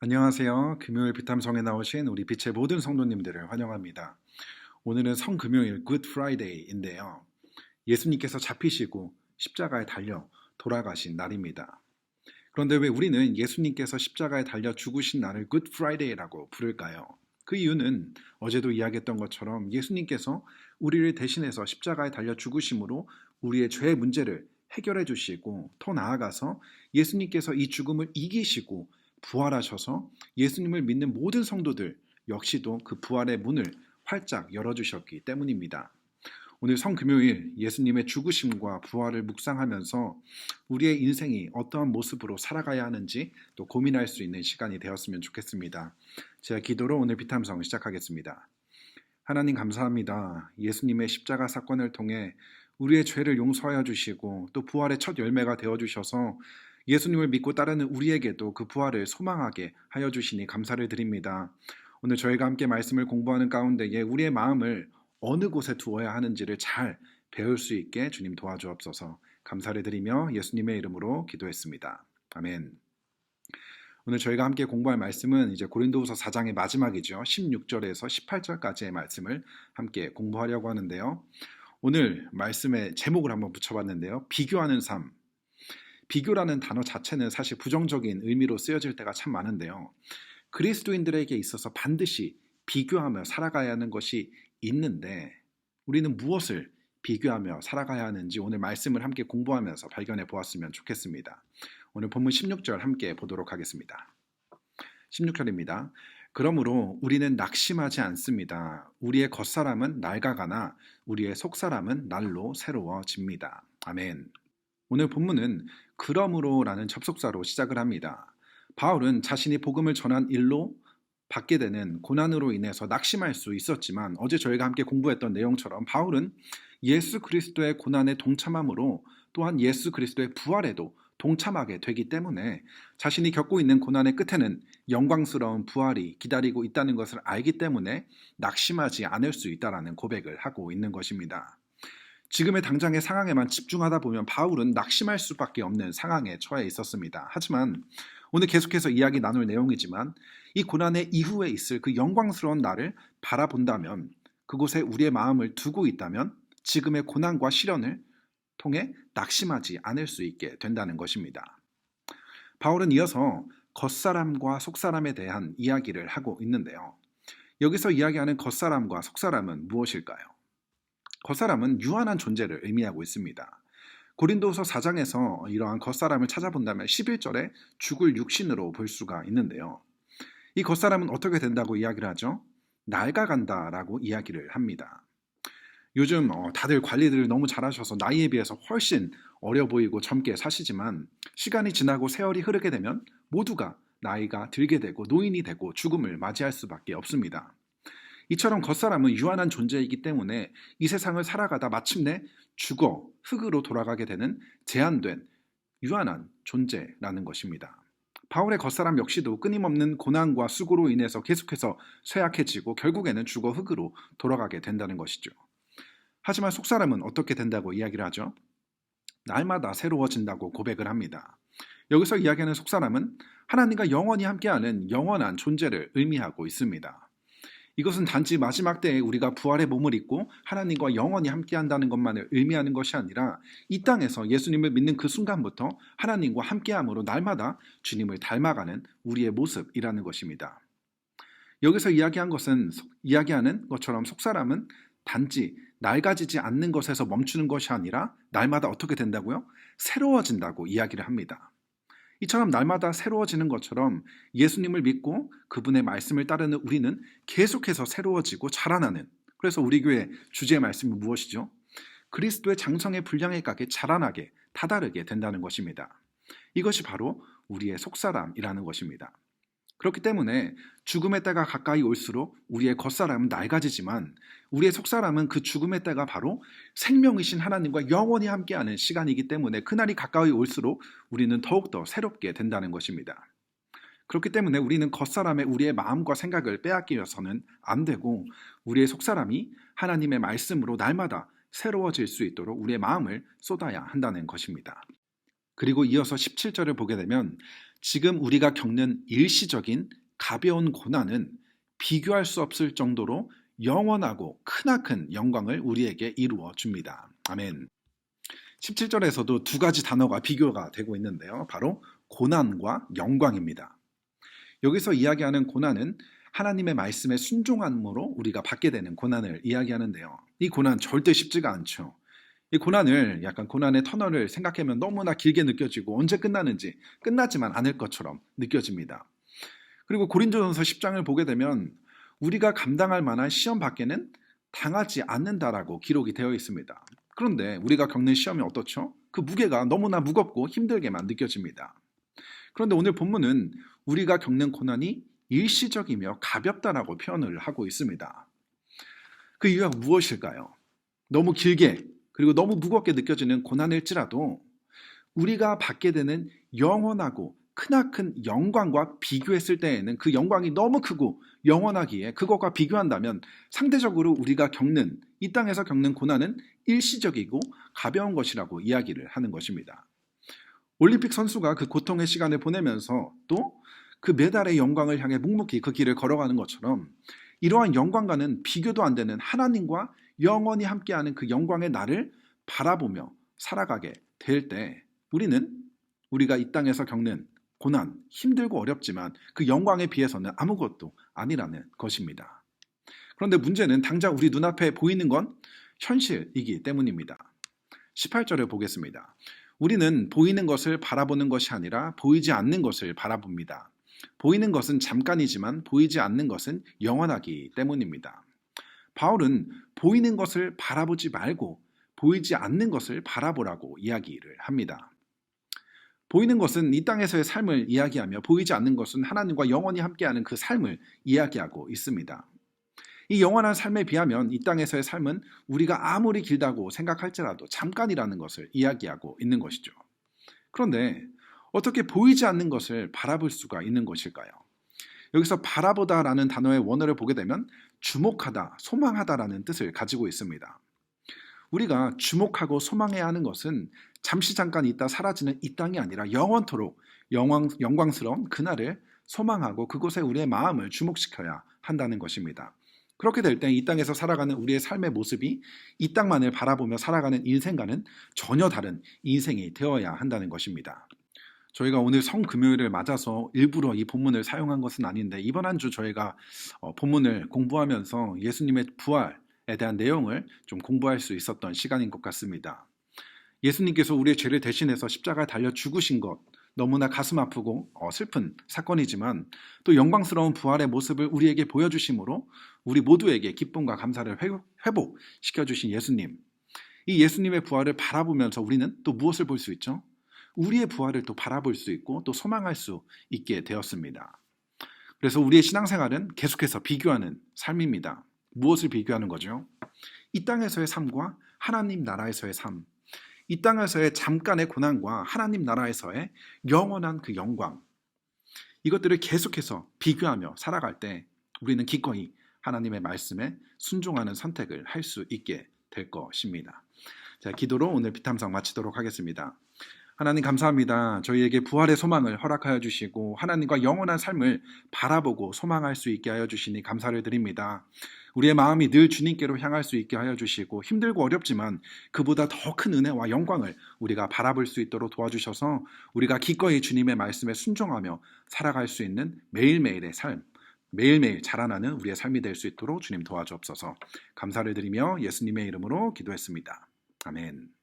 안녕하세요. 금요일 비탐성에 나오신 우리 빛의 모든 성도님들을 환영합니다. 오늘은 성금요일 굿 프라이데이인데요. 예수님께서 잡히시고 십자가에 달려 돌아가신 날입니다. 그런데 왜 우리는 예수님께서 십자가에 달려 죽으신 날을 굿 프라이데이라고 부를까요? 그 이유는 어제도 이야기했던 것처럼 예수님께서 우리를 대신해서 십자가에 달려 죽으심으로 우리의 죄의 문제를 해결해 주시고 더 나아가서 예수님께서 이 죽음을 이기시고 부활하셔서 예수님을 믿는 모든 성도들 역시도 그 부활의 문을 활짝 열어주셨기 때문입니다. 오늘 성금요일 예수님의 죽으심과 부활을 묵상하면서 우리의 인생이 어떠한 모습으로 살아가야 하는지 또 고민할 수 있는 시간이 되었으면 좋겠습니다. 제가 기도로 오늘 비탐성 시작하겠습니다. 하나님 감사합니다. 예수님의 십자가 사건을 통해 우리의 죄를 용서하여 주시고 또 부활의 첫 열매가 되어 주셔서 예수님을 믿고 따르는 우리에게도 그 부활을 소망하게 하여 주시니 감사를 드립니다. 오늘 저희가 함께 말씀을 공부하는 가운데에 우리의 마음을 어느 곳에 두어야 하는지를 잘 배울 수 있게 주님 도와주옵소서. 감사를 드리며 예수님의 이름으로 기도했습니다. 아멘. 오늘 저희가 함께 공부할 말씀은 이제 고린도후서 4장의 마지막이죠. 16절에서 18절까지의 말씀을 함께 공부하려고 하는데요. 오늘 말씀의 제목을 한번 붙여봤는데요. 비교하는 삶. 비교라는 단어 자체는 사실 부정적인 의미로 쓰여질 때가 참 많은데요. 그리스도인들에게 있어서 반드시 비교하며 살아가야 하는 것이 있는데 우리는 무엇을 비교하며 살아가야 하는지 오늘 말씀을 함께 공부하면서 발견해 보았으면 좋겠습니다. 오늘 본문 16절 함께 보도록 하겠습니다. 16절입니다. 그러므로 우리는 낙심하지 않습니다. 우리의 겉사람은 낡아가나 우리의 속사람은 날로 새로워집니다. 아멘. 오늘 본문은 그러므로라는 접속사로 시작을 합니다. 바울은 자신이 복음을 전한 일로 받게 되는 고난으로 인해서 낙심할 수 있었지만 어제 저희가 함께 공부했던 내용처럼 바울은 예수 그리스도의 고난에 동참함으로 또한 예수 그리스도의 부활에도 동참하게 되기 때문에 자신이 겪고 있는 고난의 끝에는 영광스러운 부활이 기다리고 있다는 것을 알기 때문에 낙심하지 않을 수 있다는 고백을 하고 있는 것입니다. 지금의 당장의 상황에만 집중하다 보면 바울은 낙심할 수밖에 없는 상황에 처해 있었습니다. 하지만 오늘 계속해서 이야기 나눌 내용이지만 이 고난의 이후에 있을 그 영광스러운 날을 바라본다면 그곳에 우리의 마음을 두고 있다면 지금의 고난과 시련을 통해 낙심하지 않을 수 있게 된다는 것입니다. 바울은 이어서 겉사람과 속사람에 대한 이야기를 하고 있는데요. 여기서 이야기하는 겉사람과 속사람은 무엇일까요? 겉사람은 유한한 존재를 의미하고 있습니다. 고린도후서 4장에서 이러한 겉사람을 찾아본다면 11절에 죽을 육신으로 볼 수가 있는데요. 이 겉사람은 어떻게 된다고 이야기를 하죠? 낡아간다라고 이야기를 합니다. 요즘 다들 관리들을 너무 잘하셔서 나이에 비해서 훨씬 어려 보이고 젊게 사시지만 시간이 지나고 세월이 흐르게 되면 모두가 나이가 들게 되고 노인이 되고 죽음을 맞이할 수밖에 없습니다. 이처럼 겉사람은 유한한 존재이기 때문에 이 세상을 살아가다 마침내 죽어 흙으로 돌아가게 되는 제한된 유한한 존재라는 것입니다. 바울의 겉사람 역시도 끊임없는 고난과 수고로 인해서 계속해서 쇠약해지고 결국에는 죽어 흙으로 돌아가게 된다는 것이죠. 하지만 속사람은 어떻게 된다고 이야기를 하죠? 날마다 새로워진다고 고백을 합니다. 여기서 이야기하는 속사람은 하나님과 영원히 함께하는 영원한 존재를 의미하고 있습니다. 이것은 단지 마지막 때에 우리가 부활의 몸을 입고 하나님과 영원히 함께한다는 것만을 의미하는 것이 아니라 이 땅에서 예수님을 믿는 그 순간부터 하나님과 함께함으로 날마다 주님을 닮아가는 우리의 모습이라는 것입니다. 여기서 이야기하는 것처럼 속사람은 단지 낡아지지 않는 것에서 멈추는 것이 아니라 날마다 어떻게 된다고요? 새로워진다고 이야기를 합니다. 이처럼 날마다 새로워지는 것처럼 예수님을 믿고 그분의 말씀을 따르는 우리는 계속해서 새로워지고 자라나는, 그래서 우리 교회 주제의 말씀이 무엇이죠? 그리스도의 장성의 분량에 가게 자라나게 다다르게 된다는 것입니다. 이것이 바로 우리의 속사람이라는 것입니다. 그렇기 때문에 죽음의 때가 가까이 올수록 우리의 겉사람은 낡아지지만 우리의 속사람은 그 죽음의 때가 바로 생명이신 하나님과 영원히 함께하는 시간이기 때문에 그날이 가까이 올수록 우리는 더욱더 새롭게 된다는 것입니다. 그렇기 때문에 우리는 겉사람의 우리의 마음과 생각을 빼앗기려서는 안 되고 우리의 속사람이 하나님의 말씀으로 날마다 새로워질 수 있도록 우리의 마음을 쏟아야 한다는 것입니다. 그리고 이어서 17절을 보게 되면 지금 우리가 겪는 일시적인 가벼운 고난은 비교할 수 없을 정도로 영원하고 크나큰 영광을 우리에게 이루어 줍니다. 아멘. 17절에서도 두 가지 단어가 비교가 되고 있는데요. 바로 고난과 영광입니다. 여기서 이야기하는 고난은 하나님의 말씀에 순종함으로 우리가 받게 되는 고난을 이야기하는데요. 이 고난 절대 쉽지가 않죠. 이 고난을 약간 고난의 터널을 생각하면 너무나 길게 느껴지고 언제 끝나는지 끝나지만 않을 것처럼 느껴집니다. 그리고 고린도전서 10장을 보게 되면 우리가 감당할 만한 시험 밖에는 당하지 않는다라고 기록이 되어 있습니다. 그런데 우리가 겪는 시험이 어떻죠? 그 무게가 너무나 무겁고 힘들게만 느껴집니다. 그런데 오늘 본문은 우리가 겪는 고난이 일시적이며 가볍다라고 표현을 하고 있습니다. 그 이유가 무엇일까요? 너무 길게 그리고 너무 무겁게 느껴지는 고난일지라도 우리가 받게 되는 영원하고 크나큰 영광과 비교했을 때에는 그 영광이 너무 크고 영원하기에 그것과 비교한다면 상대적으로 우리가 겪는 이 땅에서 겪는 고난은 일시적이고 가벼운 것이라고 이야기를 하는 것입니다. 올림픽 선수가 그 고통의 시간을 보내면서 또 그 메달의 영광을 향해 묵묵히 그 길을 걸어가는 것처럼 이러한 영광과는 비교도 안 되는 하나님과 영원히 함께하는 그 영광의 날을 바라보며 살아가게 될 때 우리가 이 땅에서 겪는 고난, 힘들고 어렵지만 그 영광에 비해서는 아무것도 아니라는 것입니다. 그런데 문제는 당장 우리 눈앞에 보이는 건 현실이기 때문입니다. 18절을 보겠습니다. 우리는 보이는 것을 바라보는 것이 아니라 보이지 않는 것을 바라봅니다. 보이는 것은 잠깐이지만 보이지 않는 것은 영원하기 때문입니다. 바울은 보이는 것을 바라보지 말고 보이지 않는 것을 바라보라고 이야기를 합니다. 보이는 것은 이 땅에서의 삶을 이야기하며 보이지 않는 것은 하나님과 영원히 함께하는 그 삶을 이야기하고 있습니다. 이 영원한 삶에 비하면 이 땅에서의 삶은 우리가 아무리 길다고 생각할지라도 잠깐이라는 것을 이야기하고 있는 것이죠. 그런데 어떻게 보이지 않는 것을 바라볼 수가 있는 것일까요? 여기서 바라보다라는 단어의 원어를 보게 되면 주목하다, 소망하다라는 뜻을 가지고 있습니다. 우리가 주목하고 소망해야 하는 것은 잠시 잠깐 있다 사라지는 이 땅이 아니라 영원토록 영광스러운 그날을 소망하고 그곳에 우리의 마음을 주목시켜야 한다는 것입니다. 그렇게 될 때 이 땅에서 살아가는 우리의 삶의 모습이 이 땅만을 바라보며 살아가는 인생과는 전혀 다른 인생이 되어야 한다는 것입니다. 저희가 오늘 성금요일을 맞아서 일부러 이 본문을 사용한 것은 아닌데 이번 한 주 저희가 본문을 공부하면서 예수님의 부활에 대한 내용을 좀 공부할 수 있었던 시간인 것 같습니다. 예수님께서 우리의 죄를 대신해서 십자가에 달려 죽으신 것 너무나 가슴 아프고 슬픈 사건이지만 또 영광스러운 부활의 모습을 우리에게 보여주심으로 우리 모두에게 기쁨과 감사를 회복시켜주신 예수님. 이 예수님의 부활을 바라보면서 우리는 또 무엇을 볼 수 있죠? 우리의 부활을 또 바라볼 수 있고 또 소망할 수 있게 되었습니다. 그래서 우리의 신앙생활은 계속해서 비교하는 삶입니다. 무엇을 비교하는 거죠? 이 땅에서의 삶과 하나님 나라에서의 삶, 이 땅에서의 잠깐의 고난과 하나님 나라에서의 영원한 그 영광, 이것들을 계속해서 비교하며 살아갈 때 우리는 기꺼이 하나님의 말씀에 순종하는 선택을 할 수 있게 될 것입니다. 자, 기도로 오늘 비탐성 마치도록 하겠습니다. 하나님 감사합니다. 저희에게 부활의 소망을 허락하여 주시고 하나님과 영원한 삶을 바라보고 소망할 수 있게 하여 주시니 감사를 드립니다. 우리의 마음이 늘 주님께로 향할 수 있게 하여 주시고 힘들고 어렵지만 그보다 더 큰 은혜와 영광을 우리가 바라볼 수 있도록 도와주셔서 우리가 기꺼이 주님의 말씀에 순종하며 살아갈 수 있는 매일매일의 삶, 매일매일 자라나는 우리의 삶이 될 수 있도록 주님 도와주옵소서. 감사를 드리며 예수님의 이름으로 기도했습니다. 아멘.